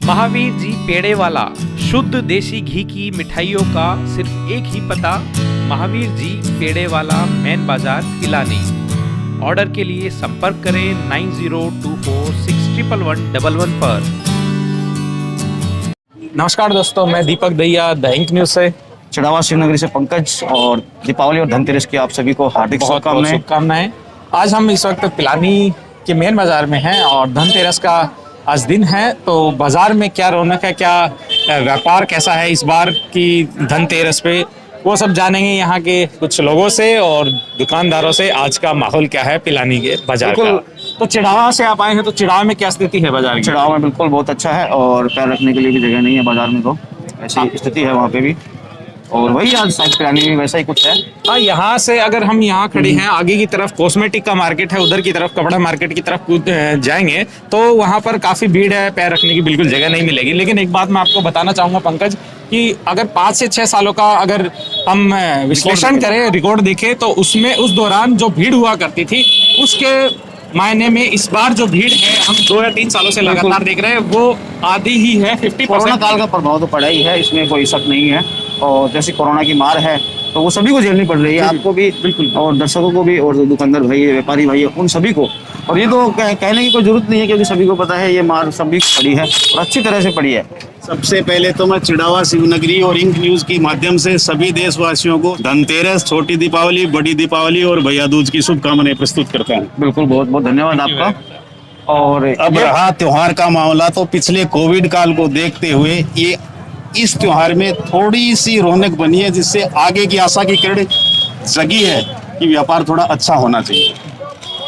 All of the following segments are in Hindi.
महावीर जी पेड़े वाला, शुद्ध देसी घी की मिठाइयों का सिर्फ एक ही पता, महावीर जी पेड़े वाला, मेन बाजार पिलानी। ऑर्डर के लिए संपर्क करें 9024611111 पर। नमस्कार दोस्तों, मैं दीपक दहिया द इंक न्यूज से। चिड़ावा शिवनगरी से पंकज। और दीपावली और धनतेरस की आप सभी को हार्दिक शुभकामनाएं। आज हम इस वक्त पिलानी के मेन बाजार में हैं और धनतेरस का आज दिन है, तो बाजार में क्या रौनक है, क्या व्यापार कैसा है इस बार की धनतेरस पे, वो सब जानेंगे यहाँ के कुछ लोगों से और दुकानदारों से। आज का माहौल क्या है पिलानी के बाजार का। तो चिड़ावा से आप आए हैं, तो चिड़ावा में क्या स्थिति है बाजार की? चिड़ावा में बिल्कुल बहुत अच्छा है और पैर रखने के लिए भी जगह नहीं है बाजार में, तो ऐसी स्थिति है वहाँ पे भी। और वही आज साइड पिलानी में वैसा ही कुछ है। हाँ, यहाँ से अगर हम यहाँ खड़े हैं, आगे की तरफ कॉस्मेटिक का मार्केट है, उधर की तरफ कपड़ा मार्केट की तरफ जाएंगे तो वहाँ पर काफी भीड़ है, पैर रखने की बिल्कुल जगह नहीं मिलेगी। लेकिन एक बात मैं आपको बताना चाहूंगा पंकज, कि अगर 5 से 6 सालों का अगर हम विश्लेषण करें, रिकॉर्ड देखें, तो उसमें उस दौरान जो भीड़ हुआ करती थी उसके मायने में इस बार जो भीड़ है हम 2 या 3 सालों से लगातार देख रहे हैं, वो आधी ही है। 50% कोरोना काल का प्रभाव तो पड़ा ही है, इसमें कोई शक नहीं है। और जैसे कोरोना की मार है तो वो सभी को झेलनी पड़ रही है, आपको भी बिल्कुल, और दर्शकों को भी, और दुकानदार भाई है, व्यापारी भाई है, उन सभी को। और ये तो कहने की कोई जरूरत नहीं है, क्योंकि सभी को पता है ये मार सभी पड़ी है और अच्छी तरह से पड़ी है। सबसे पहले तो मैं चिड़ावा शिवनगरी और इंक न्यूज के माध्यम से सभी देशवासियों को धनतेरस, छोटी दीपावली, बड़ी दीपावली और भैया दूज की शुभकामनाएं प्रस्तुत करता हूँ। बिल्कुल, बहुत बहुत धन्यवाद आपका। और अब रहा त्योहार का मामला, तो पिछले कोविड काल को देखते हुए ये इस त्योहार में थोड़ी सी रौनक बनी है, जिससे आगे की आशा की किरण जगी है कि व्यापार थोड़ा अच्छा होना चाहिए।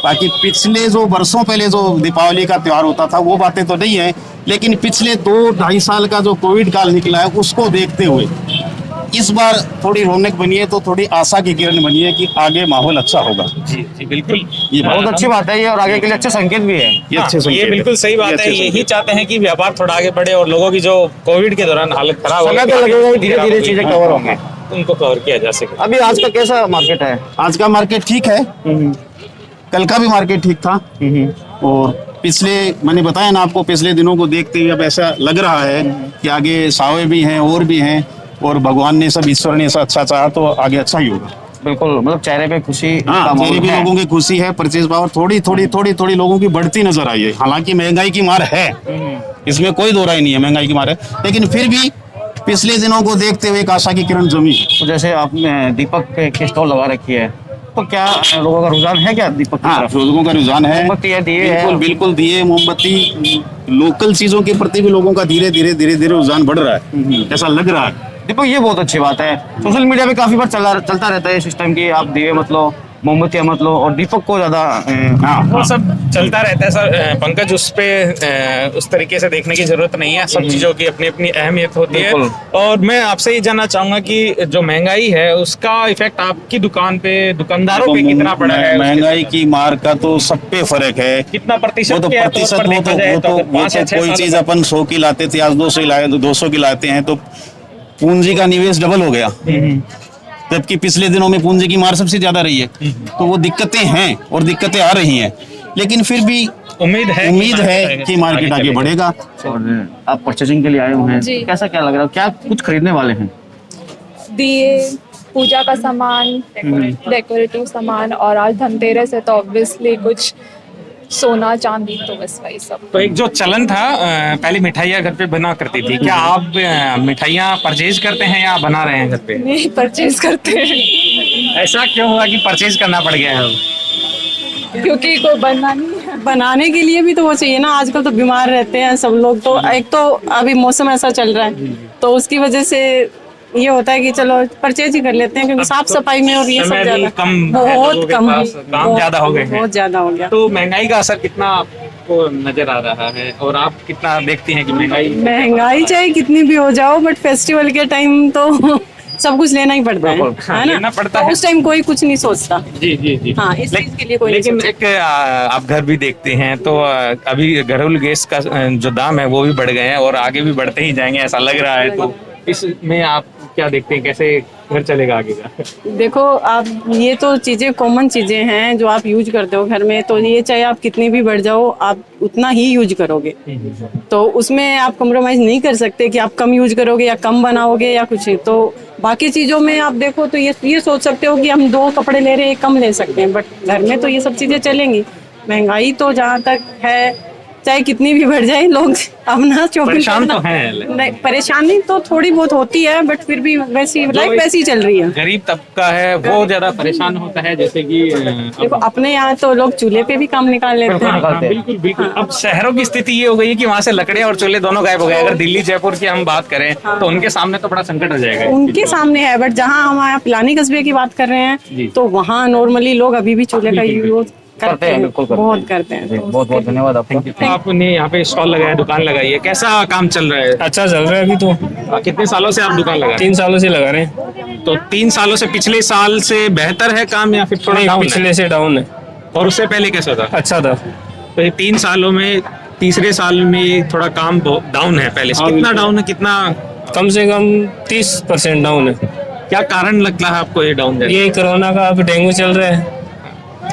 बाकी पिछले जो वर्षों पहले जो दीपावली का त्योहार होता था वो बातें तो नहीं है, लेकिन पिछले 2-2.5 साल का जो कोविड काल निकला है उसको देखते हुए इस बार थोड़ी रौनक बनी है, तो थोड़ी आशा की किरण बनी है कि आगे माहौल अच्छा होगा। जी जी बिल्कुल, ये बहुत अच्छी बात है ये, और आगे के लिए अच्छे संकेत भी है। ये अच्छे संकेत ये बिल्कुल सही बात है। यही चाहते हैं कि व्यापार थोड़ा आगे बढ़े और लोगों की जो कोविड के दौरान हालत खराब हो गई, तो लगेगा धीरे धीरे चीजें कवर होंगे, उनको कवर किया जा सके। अभी आज का कैसा मार्केट है? आज का मार्केट ठीक है, कल का भी मार्केट ठीक था। और पिछले, मैंने बताया ना आपको, पिछले दिनों को देखते हुए अब ऐसा लग रहा है कि आगे सावे भी हैं और भी हैं, और भगवान ने सब, ईश्वर ने ऐसा अच्छा चाहा तो आगे अच्छा ही होगा। बिल्कुल, मतलब चेहरे पे खुशी, चेहरे पे लोगों की खुशी है। परचेज पावर थोड़ी लोगों की बढ़ती नजर आई है। हालांकि महंगाई की मार है, इसमें कोई दो राय नहीं है, महंगाई की मार है, लेकिन फिर भी पिछले दिनों को देखते हुए एक आशा की किरण जमी। तो जैसे आपने दीपक के स्टॉल लगा रखी है, तो क्या लोगों का रुझान है क्या दीपक? हाँ, लोगों का रुझान है। मोमबत्ती है, दिए बिल्कुल बिल्कुल, दिए, मोमबत्ती, लोकल चीजों के प्रति भी लोगों का धीरे धीरे रुझान बढ़ रहा है, ऐसा लग रहा है। दीपक, ये बहुत अच्छी बात है। सोशल मीडिया पे काफी बार चलता रहता है सिस्टम की, आप दिए मत लो, मोमबत्तियां मत लो, और दीपक को ज्यादा वो सब चलता रहता है सर पंकज। उस पे उस तरीके से देखने की जरूरत नहीं है। सब चीजों की अपनी अपनी अहमियत होती है। और मैं आपसे ये जानना चाहूंगा कि जो महंगाई है उसका इफेक्ट आपकी दुकान पे, दुकानदारों पे कितना पड़ा है? महंगाई की मार का तो सब पे फर्क है। कितना प्रतिशत? वो तो कोई चीज अपन 100 की लाते थे, आज 200 की लाते हैं, तो पूंजी का निवेश डबल हो गया। जबकि पिछले दिनों में पूंजी की मार सबसे ज्यादा रही है। तो वो दिक्कतें हैं और दिक्कतें आ रही हैं, लेकिन फिर भी उम्मीद है कि मार्केट आगे बढ़ेगा। और आप परचेजिंग के लिए आए हुए हैं, कैसा क्या लग रहा है? क्या कुछ खरीदने वाले हैं? दिए, पूजा का सामान, डेकोरेटिव सामान, और आज धनतेरस है तो ऑब्वियसली कुछ सोना चांदी, तो बस वही सब। तो एक जो चलन था, पहले मिठाइयाँ घर पे बना करती थी, क्या आप मिठाइयाँ परचेज करते हैं या बना रहे हैं घर पे? नहीं, परचेज करते हैं। ऐसा क्यों हुआ कि परचेज करना पड़ गया है? क्योंकि कोई बनाने के लिए भी तो वो चाहिए ना। आजकल तो बीमार रहते हैं सब लोग, तो एक तो अभी मौसम ऐसा चल रहा है, तो उसकी वजह से ये होता है कि चलो परचेज ही कर लेते हैं, क्योंकि साफ सफाई में और ये सब ज्यादा बहुत कम, काम ज्यादा हो गए, बहुत ज्यादा हो गया। तो महंगाई का असर कितना आपको नजर आ रहा है, और आप कितना देखती हैं कि महंगाई चाहे कितनी भी हो जाओ, बट फेस्टिवल के टाइम तो सब कुछ लेना ही पड़ता है ना, लेना पड़ता है। उस टाइम कोई कुछ नहीं सोचता। जी जी जी, हाँ, इस चीज के लिए कोई नहीं लेकिन एक आप घर भी देखते हैं तो अभी घरेलू गैस का जो दाम है वो भी बढ़ गए हैं और आगे भी बढ़ते ही जाएंगे, ऐसा लग रहा है। तो इसमें आप क्या देखते हैं, कैसे घर चलेगा आगे का? देखो आप, ये तो चीजें कॉमन चीजें हैं जो आप यूज करते हो घर में, तो ये चाहे आप कितनी भी बढ़ जाओ आप उतना ही यूज करोगे, तो उसमें आप कॉम्प्रोमाइज नहीं कर सकते कि आप कम यूज करोगे या कम बनाओगे या कुछ। तो बाकी चीजों में आप देखो तो ये सोच सकते हो कि हम 2 कपड़े ले रहे हैं, कम ले सकते हैं, बट घर में तो ये सब चीजें चलेंगी। महंगाई तो जहाँ तक है, चाहे कितनी भी बढ़ जाए, लोग अपना शॉपिंग परेशान तो हैं। नहीं, परेशानी तो थोड़ी बहुत होती है, बट फिर भी वैसी लाइफ वैसी ही चल रही है। गरीब तबका है वो ज्यादा परेशान होता है, जैसे कि देखो अपने यहाँ तो लोग चूल्हे पे भी काम निकाल लेते हैं। हाँ, बिल्कुल बिल्कुल। अब शहरों की स्थिति ये हो गई है कि वहाँ से लकड़ियाँ और चूल्हे दोनों गायब हो गए। अगर दिल्ली जयपुर की हम बात करें तो उनके सामने तो बड़ा संकट आ जाएगा। उनके सामने है, बट जहाँ हम यहाँ पिलानी कस्बे की बात कर रहे हैं तो वहाँ नॉर्मली लोग अभी भी चूल्हे का यूज करते हैं, बिल्कुल करते बहुत हैं। करते हैं। बहुत बहुत धन्यवाद आपका। तो आपने यहाँ पे स्टॉल लगाया, दुकान लगाई है, कैसा काम चल रहा है? अच्छा चल रहा है अभी तो। कितने सालों से आप दुकान लगा रहे 3 सालों से लगा रहे हैं। हैं? तो 3 सालों से पिछले साल से बेहतर है काम या फिर थोड़ा नहीं, डाउन है? पिछले से डाउन है। और उससे पहले कैसा था? अच्छा था। तो ये 3 सालों में तीसरे साल में थोड़ा काम डाउन है पहले से। हाँ, कितना बिल्कुल। डाउन है, कितना, कम से कम 30% डाउन है। क्या कारण लगता है आपको ये डाउन है? ये कोरोना का अभी डेंगू चल रहा है,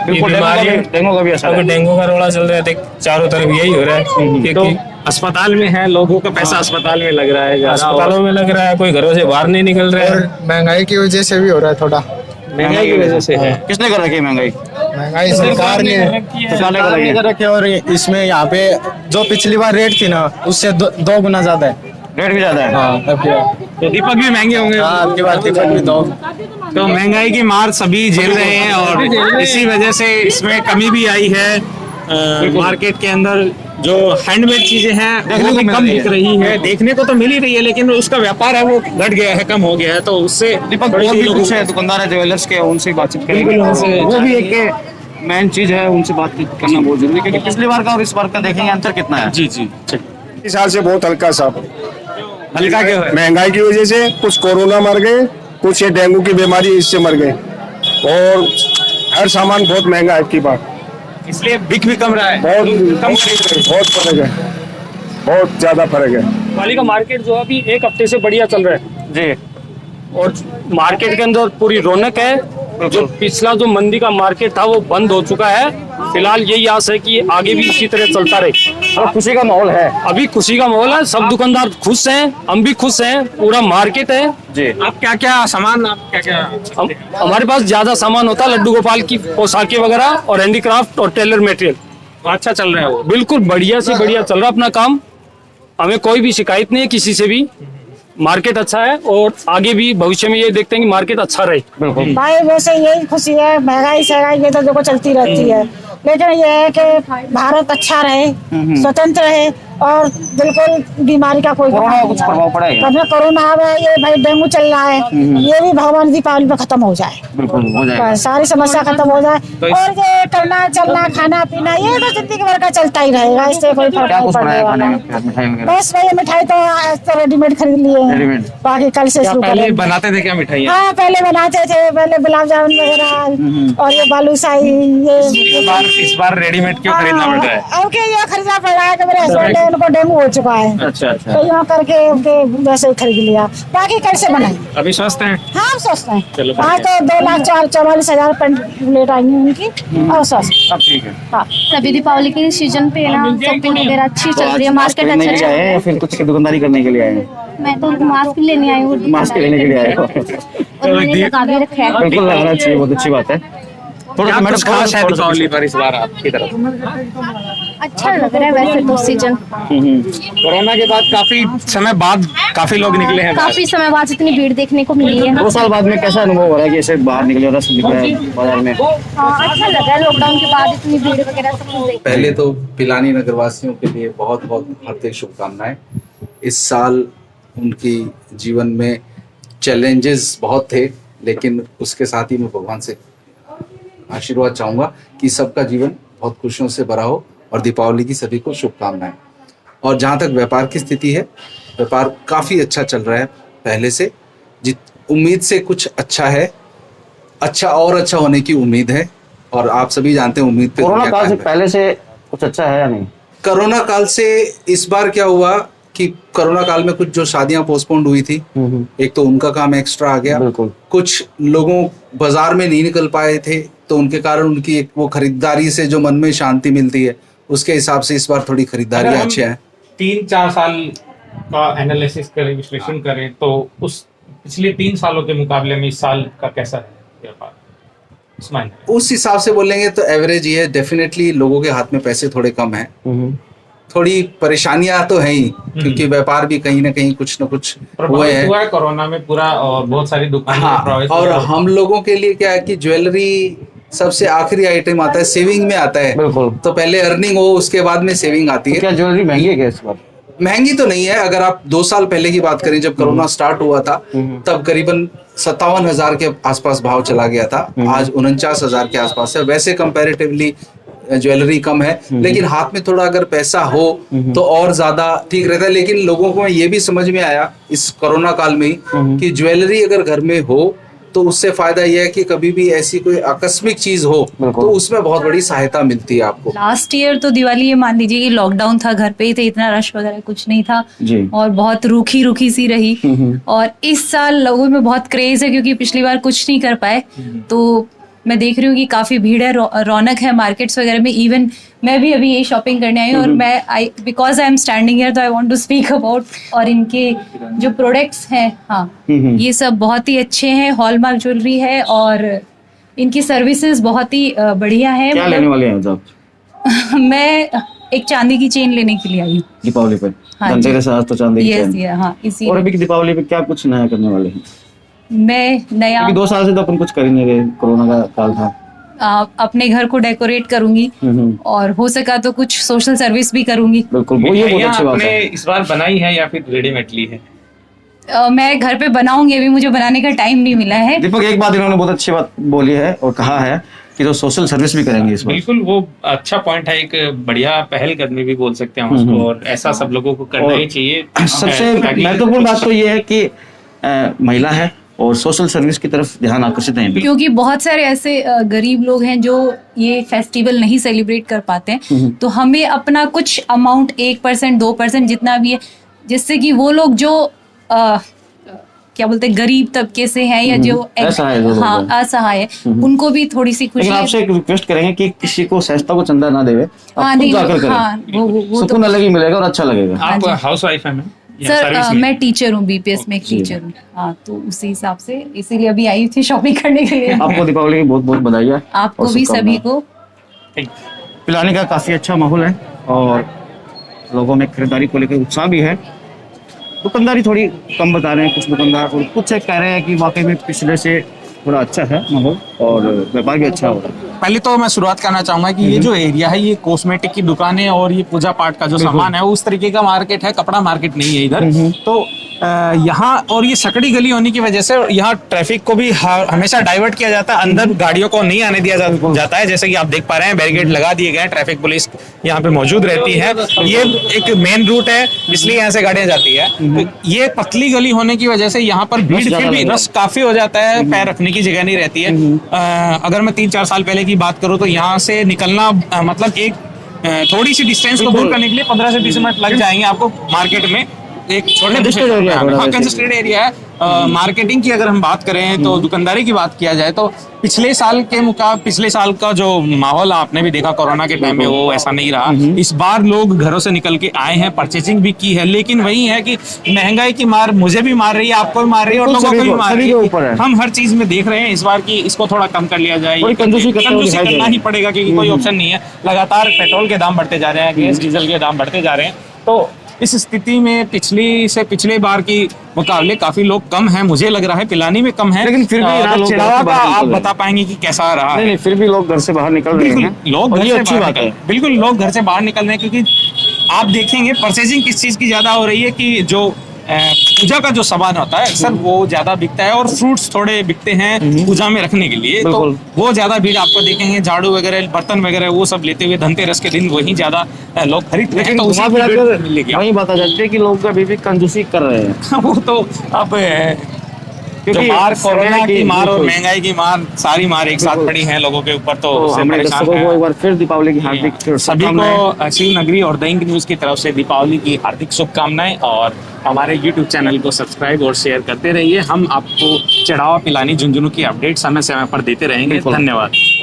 ये बीमारी, डेंगू का भी असर अभी है। डेंगू का रोड़ा चल रहा है, देख चारों तरफ यही हो रहा है। तो अस्पताल में है, लोगों का पैसा अस्पताल में लग रहा है ज्यादा, अस्पतालों में लग रहा है, कोई घरों से बाहर नहीं निकल रहा है। महंगाई की वजह से भी हो रहा है थोड़ा। महंगाई की वजह से है। किसने कर रखी है महंगाई? महंगाई सरकार ने कर रखी है, और इसमें यहाँ पे जो पिछली बार रेट थी ना उससे 2 गुना ज्यादा है। रेट भी ज्यादा है। हाँ, तो दीपक भी महंगे होंगे। आपकी बात भी तो महंगाई की मार सभी झेल रहे हैं और इसी वजह से इसमें कमी भी आई है। मार्केट के अंदर जो हैंडमेड चीजें हैं वो भी कम दिख रही है, देखने को तो मिल ही रही है, लेकिन उसका व्यापार है वो घट गया है, कम हो गया है। तो उससे दीपक थोड़ी और सी भी लोगों कुछ है दुकानदार है ज्वेलर्स के, उनसे बातचीत करेंगे। बिल्कुल, उनसे वो भी एक मेन चीज है, उनसे बातचीत करना बहुत जरूरी है, क्योंकि पिछली बार का और इस बार का देखेंगे अंतर कितना है। जी जी। इस साल से बहुत हल्का सा हल्का क्यों है? महंगाई की वजह से कुछ कोरोना मर गए, कुछ ये डेंगू की बीमारी इससे मर गए, और हर सामान बहुत महंगा है की बार, इसलिए बिक भी कम रहा है। बहुत फर्क है, बहुत ज्यादा फर्क है। दिवाली का मार्केट जो है अभी 1 हफ्ते से बढ़िया चल रहा है जी। और मार्केट के अंदर पूरी रौनक है। जो पिछला जो मंदी का मार्केट था वो बंद हो चुका है। फिलहाल यही आस है कि आगे भी इसी तरह चलता रहे। और खुशी का माहौल है। अभी खुशी का माहौल है, सब दुकानदार खुश हैं, हम भी खुश हैं, पूरा मार्केट है। जी। आप क्या क्या सामान, आप क्या क्या हमारे पास ज्यादा सामान होता है, लड्डू गोपाल की पोशाकें वगैरह और हैंडीक्राफ्ट और टेलर मटेरियल। अच्छा चल रहा है वो? बिल्कुल बढ़िया से बढ़िया चल रहा है अपना काम, हमें कोई भी शिकायत नहीं है किसी से भी। मार्केट अच्छा है और आगे भी भविष्य में ये देखते हैं कि मार्केट अच्छा रहे। भाई वैसे यही खुशी है, महंगाई सहगाई ये तो देखो चलती रहती है, लेकिन ये है कि भारत अच्छा रहे, स्वतंत्र रहे और बिल्कुल बीमारी का कोई कोरोना का कुछ प्रभाव पड़ा है? कभी कोरोना आवे, ये भाई डेंगू चल रहा है, ये भी भगवान दीपावली पे खत्म हो जाए, बिल्कुल हो जाएगा। बस सारी समस्या खत्म हो जाए। और ये करना चलना खाना पीना ये तो जिंदगी भर का चलता ही रहेगा, इससे कोई फर्क क्या नहीं कुछ पड़ने बनाया वाला। खाने में, मिठाई वगैरह? बस वही मिठाई तो आज तो रेडीमेड खरीद लिए रेडीमेड? हैं, बाकी कल से शुरू पहले करेंगे। बनाते थे क्या मिठाइयाँ? हाँ पहले बनाते थे, पहले गुलाब जामुन वगैरह और ये बालूशाही इस बार रेडीमेड क्यों खरीदना पड़ रहा है? अब क्या ये खरीदना पड़ रहा है कि मेरे हस्बैंड है उनको डेंगू हो चुका है, अच्छा अच्छा। तो यहाँ करके उनके वैसे ही खरीद लिया, बाकी कल से बनाए। अभी स्वस्थ हैं? हाँ हम स्वस्थ हैं। चलो, हाँ तो 2,44,000 प्लेट आई हैं उनकी और स्वस्थ। सब ठीक है। हाँ अभी दीपावली के सीजन पे ना शॉपिंग वगैरह अच्छी चल रही है, मार्केट खरीदने के लिए अच्छा आए हैं या फिर कुछ दुकानदारी करने के लिए आए हैं? मैं तो मास्क लेने आई हूँ, मास्क लेने के लिए आए हो? और मैंने लगा भी रखा है। बिल्कुल लगाना चाहिए, बहुत अच्छी बात है। क्या कुछ खास है दीपावली पर इस बार आपकी तरफ? अच्छा लग रहा है वैसे तो सीजन, कोरोना के बाद काफी समय बाद काफी लोग निकले हैं बाहर। काफी समय बाद इतनी भीड़ देखने को मिली है। 2 साल बाद में कैसा अनुभव हो रहा है कि ऐसे बाहर निकले, रस निकल रहा है बाजार में? हाँ अच्छा लग रहा है, लॉकडाउन के बाद इतनी भीड़ वगैरह सब कुछ देख। पहले तो पिलानी नगरवासियों के लिए बहुत बहुत हार्दिक शुभकामनाएं। इस साल उनकी जीवन में चैलेंजेस बहुत थे, लेकिन उसके साथ ही मैं भगवान से आशीर्वाद चाहूँगा कि सबका जीवन बहुत खुशियों से भरा हो और दीपावली की सभी को शुभकामनाएं। और जहाँ तक व्यापार की स्थिति है, व्यापार काफ़ी अच्छा चल रहा है पहले से, उम्मीद से कुछ अच्छा है, अच्छा और अच्छा होने की उम्मीद है। और आप सभी जानते हैं उम्मीद पे कोरोना दुनिया काल से कायम है। पहले से कुछ अच्छा है या नहीं? कोरोना काल से इस बार क्या हुआ कि कोरोना काल में कुछ जो शादियां पोस्टपोन्ड हुई थी, एक तो उनका काम एक्स्ट्रा आ गया, कुछ लोगों बाजार में नहीं निकल पाए थे तो उनके कारण उनकी एक वो खरीदारी से जो मन में शांति मिलती है उसके हिसाब से इस बार थोड़ी खरीदारी अच्छी है। 3-4 साल का एनालिसिस करें, विश्लेषण करें तो उस पिछले 3 सालों के मुकाबले में इस साल का कैसा है व्यापार? उस हिसाब से बोलेंगे तो एवरेज ये है। डेफिनेटली लोगों के हाथ में पैसे थोड़े कम है, थोड़ी परेशानियां तो है ही, क्योंकि व्यापार भी कहीं ना कहीं कुछ न कुछ हुए हैं कोरोना में पूरा, और बहुत सारी दुकानें। हाँ, और हम लोगों के लिए क्या है कि ज्वेलरी सबसे आखिरी आइटम आता है, सेविंग में आता है। बिल्कुल। तो पहले अर्निंग हो, उसके बाद में सेविंग आती है। क्या ज्वेलरी महंगी है क्या इस बार? महंगी तो नहीं है। अगर आप 2 साल पहले की बात करें, जब कोरोना स्टार्ट हुआ था, तब करीबन 57,000 के आसपास भाव चला गया था। आज 49,000 के आसपास है। वैसे कंपैरेटिवली ज्वेलरी कम है, लेकिन हाथ में थोड़ा अगर पैसा हो तो और ज्यादा ठीक रहता है। लेकिन लोगों को ये भी समझ में आया इस कोरोना काल में कि ज्वेलरी अगर घर में हो तो उससे फायदा यह है कि कभी भी ऐसी कोई आकस्मिक चीज हो तो उसमें बहुत बड़ी सहायता मिलती है आपको। लास्ट ईयर तो दिवाली ये मान लीजिए कि लॉकडाउन था, घर पे ही थे, इतना रश वगैरह कुछ नहीं था और बहुत रूखी रूखी सी रही। और इस साल लोगों में बहुत क्रेज है क्योंकि पिछली बार कुछ नहीं कर पाए, तो मैं देख रही हूँ कि काफी भीड़ है, रौनक है मार्केट्स वगैरह में। इवन मैं भी अभी यही शॉपिंग करने आई हूँ और मैं because I am standing here तो I want to speak about. और इनके जो प्रोडक्ट्स हैं, हाँ, ये सब बहुत ही अच्छे हैं, हॉलमार्क ज्वेलरी है और इनकी सर्विसेज बहुत ही बढ़िया है। क्या लेने वाले हैं आप? मैं एक चांदी की चेन लेने के लिए आई हूँ दीपावली पर। हाँ, धनतेरस आज तो चांदी की चेन। हाँ, इसी। और अभी की दीपावली पे क्या कुछ नया करने वाले हैं? मैं नया 2 साल से तो अपन कुछ कर ही नहीं रहे, कोरोना का काल था। अपने घर को डेकोरेट करूंगी और हो सका तो कुछ सोशल सर्विस भी करूंगी। बिल्कुल, वो ये बहुत अच्छी बात है। इस बार बनाई है या फिर रेडीमेड ली है? मैं घर पे बनाऊंगी, अभी मुझे बनाने का टाइम नहीं मिला है। दीपक, एक बात इन्होंने बहुत अच्छी बात बोली है और कहा है कि तो सोशल सर्विस भी करेंगे इस बार। बिल्कुल, वो अच्छा पॉइंट है, एक बढ़िया पहल करने भी बोल सकते हैं उसको, और ऐसा सब लोगों को करना ही चाहिए। सबसे महत्वपूर्ण बात तो ये है कि महिला है और सोशल सर्विस की तरफ ध्यान आकर्षित है, क्योंकि बहुत सारे ऐसे गरीब लोग हैं जो ये फेस्टिवल नहीं सेलिब्रेट कर पाते हैं। तो हमें अपना कुछ अमाउंट 1%, 2% जितना भी है, जिससे कि वो लोग जो क्या बोलते हैं गरीब तबके से हैं या जो असहाय है, उनको भी थोड़ी सी खुशी। आपसे एक रिक्वेस्ट करेंगे कि किसी को सहजता को चंदा ना देवे, वो सुकून अलग ही मिलेगा और अच्छा लगेगा। आप हाउस वाइफ है? सर, मैं टीचर हूँ, बीपीएस में एक टीचर हूँ। हाँ, तो उसी हिसाब से इसीलिए अभी आई थी शॉपिंग करने के लिए। आपको दीपावली की बहुत बहुत बधाई है। आपको भी, सभी को। पिलाने का काफी अच्छा माहौल है और लोगों में खरीदारी को लेकर उत्साह भी है। दुकानदारी थोड़ी कम बता रहे हैं कुछ दुकानदार, और कुछ कह रहे हैं कि वाकई में पिछले से थोड़ा अच्छा है माहौल और व्यापार भी अच्छा हो रहा है। पहले तो मैं शुरुआत करना चाहूंगा कि ये जो एरिया है, ये कॉस्मेटिक की दुकानें और ये पूजा पाठ का जो सामान है, उस तरीके का मार्केट है, कपड़ा मार्केट नहीं है इधर। तो यहाँ, और ये सकड़ी गली होने की वजह से यहाँ ट्रैफिक को भी हमेशा डाइवर्ट किया जाता है, अंदर गाड़ियों को नहीं आने दिया जाता है। जैसे कि आप देख पा रहे हैं, बैरिकेड लगा दिए गए हैं, ट्रैफिक पुलिस यहाँ पे मौजूद रहती है। ये एक मेन रूट है, इसलिए यहाँ से गाड़ियां जाती है। तो ये पतली गली होने की वजह से यहाँ पर भीड़ फिर भी रश काफी हो जाता है, पैर रखने की जगह नहीं रहती है। अगर मैं 3-4 साल पहले की बात करूँ तो यहाँ से निकलना मतलब एक थोड़ी सी डिस्टेंस को दूर करने के लिए 15 से 20 मिनट लग जाएंगे आपको मार्केट में। एक छोटे कंजेस्टेड एरिया है। मार्केटिंग की अगर हम बात करें तो दुकानदारी की बात किया जाए तो पिछले साल के मुकाबले पिछले साल का जो माहौल आपने भी देखा कोरोना के टाइम में, वो ऐसा नहीं रहा। इस बार लोग घरों से निकल के आए हैं, परचेजिंग भी की है, लेकिन वही है कि महंगाई की मार मुझे भी मार रही है, आपको भी मार रही है और लोगों को भी मार रही है। हम हर चीज में देख रहे हैं इस बार की इसको थोड़ा कम कर लिया जाए, कंजूसी करना ही पड़ेगा क्योंकि कोई ऑप्शन नहीं है। लगातार पेट्रोल के दाम बढ़ते जा रहे हैं, गैस डीजल के दाम बढ़ते जा रहे हैं। तो इस स्थिति में पिछले बार की मुकाबले काफी लोग कम हैं, मुझे लग रहा है पिलानी में कम है, लेकिन फिर भी आप बता पाएंगे कि कैसा रहा? नहीं, फिर भी लोग घर से बाहर निकल रहे हैं। लोग बिल्कुल लोग घर से बाहर निकल रहे हैं, क्योंकि आप देखेंगे परचेजिंग किस चीज की ज्यादा हो रही है कि जो पूजा का जो सामान होता है सर, वो ज्यादा बिकता है और फ्रूट्स थोड़े बिकते हैं पूजा में रखने के लिए, तो वो ज्यादा भीड़ आपको देखेंगे। झाड़ू वगैरह, बर्तन वगैरह वो सब लेते हुए धनतेरस के दिन वही ज्यादा लोग खरीदते हैं। तो वही बात आ जाती है कि लोग अभी भी कंजूसी कर रहे हैं। वो तो अब जो मार कोरोना की मार और महंगाई की मार, सारी मार एक साथ पड़ी है लोगों के ऊपर, तो उससे हमारे परेशान दर्शकों को हैं। एक बार फिर दीपावली की हार्दिक सभी शुभकामनाएं। को शिव नगरी और द इंक न्यूज की तरफ से दीपावली की हार्दिक शुभकामनाएं, और हमारे YouTube चैनल को सब्सक्राइब और शेयर करते रहिए। हम आपको चढ़ावा पिलानी झुंझुनू की अपडेट समय समय पर देते रहेंगे। धन्यवाद।